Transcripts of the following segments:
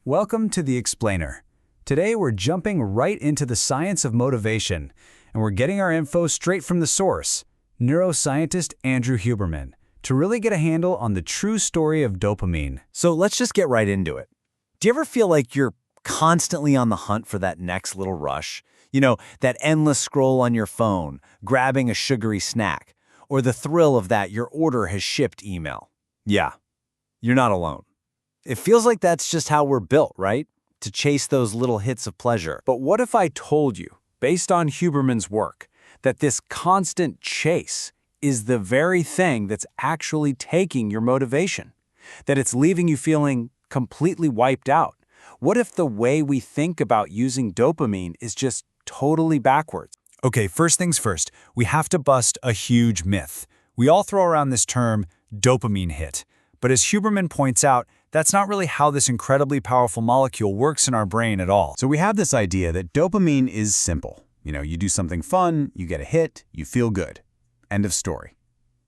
Welcome to The Explainer. Today we're jumping right into the science of motivation, and we're getting our info straight from the source, neuroscientist Andrew Huberman, to really get a handle on the true story of dopamine. So let's just get right into it. Do you ever feel like you're constantly on the hunt for that next little rush? That endless scroll on your phone, grabbing a sugary snack, or the thrill of that your order has shipped email. Yeah, you're not alone. It feels like that's just how we're built, right? To chase those little hits of pleasure. But what if I told you, based on Huberman's work, that this constant chase is the very thing that's actually taking your motivation? That it's leaving you feeling completely wiped out? What if the way we think about using dopamine is just totally backwards? Okay, first things first, we have to bust a huge myth. We all throw around this term, dopamine hit. But as Huberman points out, that's not really how this incredibly powerful molecule works in our brain at all. So we have this idea that dopamine is simple. You do something fun, you get a hit, you feel good. End of story.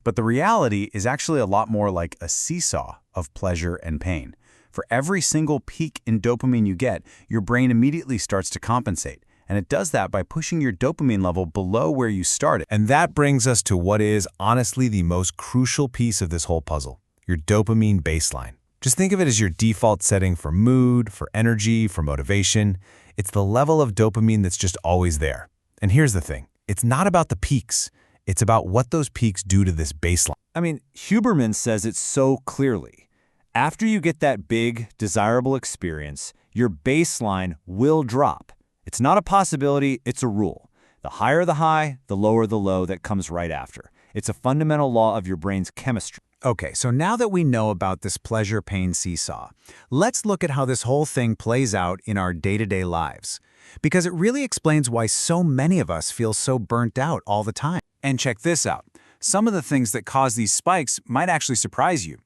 But the reality is actually a lot more like a seesaw of pleasure and pain. For every single peak in dopamine you get, your brain immediately starts to compensate. And it does that by pushing your dopamine level below where you started. And that brings us to what is honestly the most crucial piece of this whole puzzle, your dopamine baseline. Just think of it as your default setting for mood, for energy, for motivation. It's the level of dopamine that's just always there. And here's the thing, it's not about the peaks. It's about what those peaks do to this baseline. Huberman says it so clearly. After you get that big, desirable experience, your baseline will drop. It's not a possibility, it's a rule. The higher the high, the lower the low that comes right after. It's a fundamental law of your brain's chemistry. Okay, so now that we know about this pleasure-pain seesaw, let's look at how this whole thing plays out in our day-to-day lives. Because it really explains why so many of us feel so burnt out all the time. And check this out. Some of the things that cause these spikes might actually surprise you.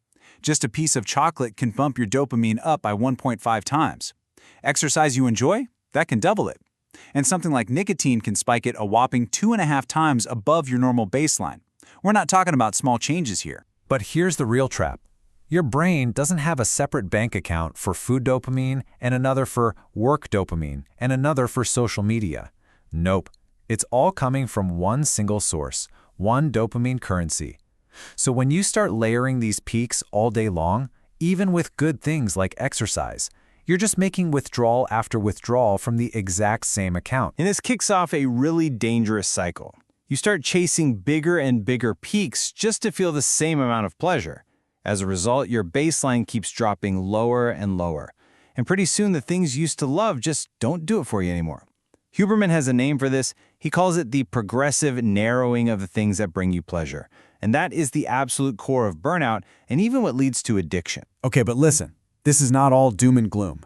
Just a piece of chocolate can bump your dopamine up by 1.5 times. Exercise you enjoy? That can double it. And something like nicotine can spike it a whopping 2.5 times above your normal baseline. We're not talking about small changes here. But here's the real trap. Your brain doesn't have a separate bank account for food dopamine and another for work dopamine and another for social media. Nope. It's all coming from one single source, one dopamine currency. So when you start layering these peaks all day long, even with good things like exercise, you're just making withdrawal after withdrawal from the exact same account. And this kicks off a really dangerous cycle. You start chasing bigger and bigger peaks just to feel the same amount of pleasure. As a result, your baseline keeps dropping lower and lower. And pretty soon, the things you used to love just don't do it for you anymore. Huberman has a name for this. He calls it the progressive narrowing of the things that bring you pleasure. And that is the absolute core of burnout and even what leads to addiction. Okay, but listen, this is not all doom and gloom.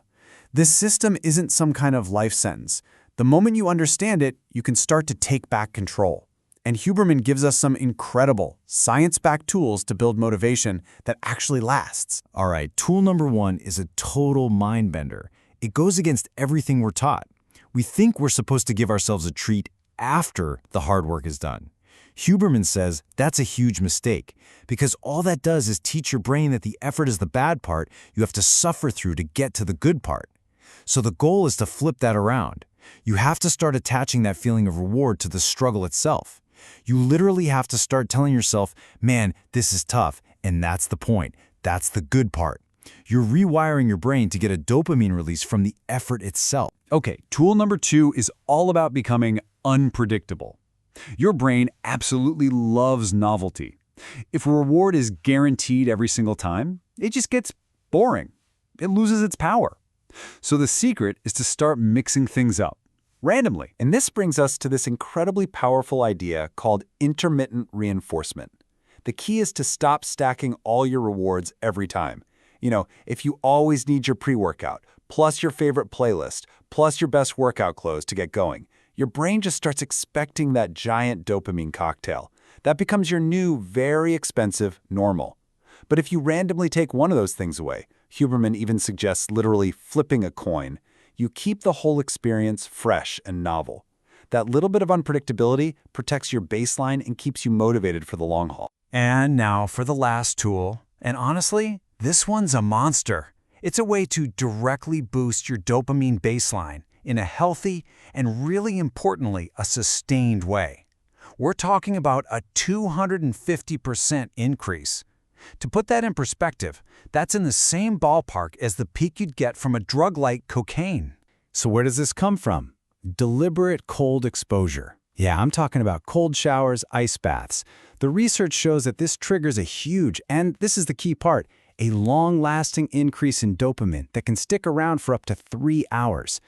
This system isn't some kind of life sentence. The moment you understand it, you can start to take back control. And Huberman gives us some incredible, science-backed tools to build motivation that actually lasts. All right, tool number one is a total mind bender. It goes against everything we're taught. We think we're supposed to give ourselves a treat after the hard work is done. Huberman says that's a huge mistake because all that does is teach your brain that the effort is the bad part you have to suffer through to get to the good part. So the goal is to flip that around. You have to start attaching that feeling of reward to the struggle itself. You literally have to start telling yourself, man, this is tough, and that's the point. That's the good part. You're rewiring your brain to get a dopamine release from the effort itself. Okay, tool number 2 is all about becoming unpredictable. Your brain absolutely loves novelty. If a reward is guaranteed every single time, it just gets boring. It loses its power. So the secret is to start mixing things up, randomly. And this brings us to this incredibly powerful idea called intermittent reinforcement. The key is to stop stacking all your rewards every time. If you always need your pre-workout, plus your favorite playlist, plus your best workout clothes to get going, your brain just starts expecting that giant dopamine cocktail. That becomes your new, very expensive normal. But if you randomly take one of those things away, Huberman even suggests literally flipping a coin, you keep the whole experience fresh and novel. That little bit of unpredictability protects your baseline and keeps you motivated for the long haul. And now for the last tool. And honestly, this one's a monster. It's a way to directly boost your dopamine baseline in a healthy and, really importantly, a sustained way. We're talking about a 250% increase. To put that in perspective, that's in the same ballpark as the peak you'd get from a drug like cocaine. So where does this come from? Deliberate cold exposure. Yeah, I'm talking about cold showers, ice baths. The research shows that this triggers a huge, and this is the key part, a long-lasting increase in dopamine that can stick around for up to 3 hours.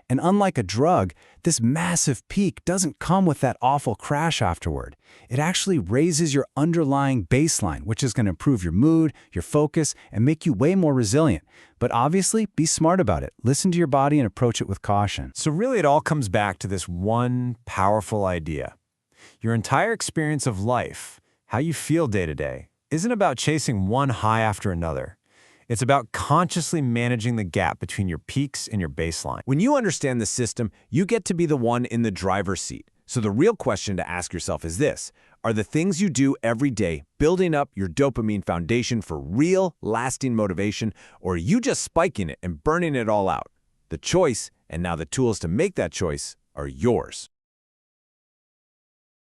And unlike a drug, this massive peak doesn't come with that awful crash afterward. It actually raises your underlying baseline, which is going to improve your mood, your focus, and make you way more resilient. But obviously, be smart about it. Listen to your body and approach it with caution. So really it all comes back to this one powerful idea. Your entire experience of life, how you feel day to day, isn't about chasing one high after another. It's about consciously managing the gap between your peaks and your baseline. When you understand the system, you get to be the one in the driver's seat. So the real question to ask yourself is this: are the things you do every day building up your dopamine foundation for real, lasting motivation, or are you just spiking it and burning it all out? The choice, and now the tools to make that choice, are yours.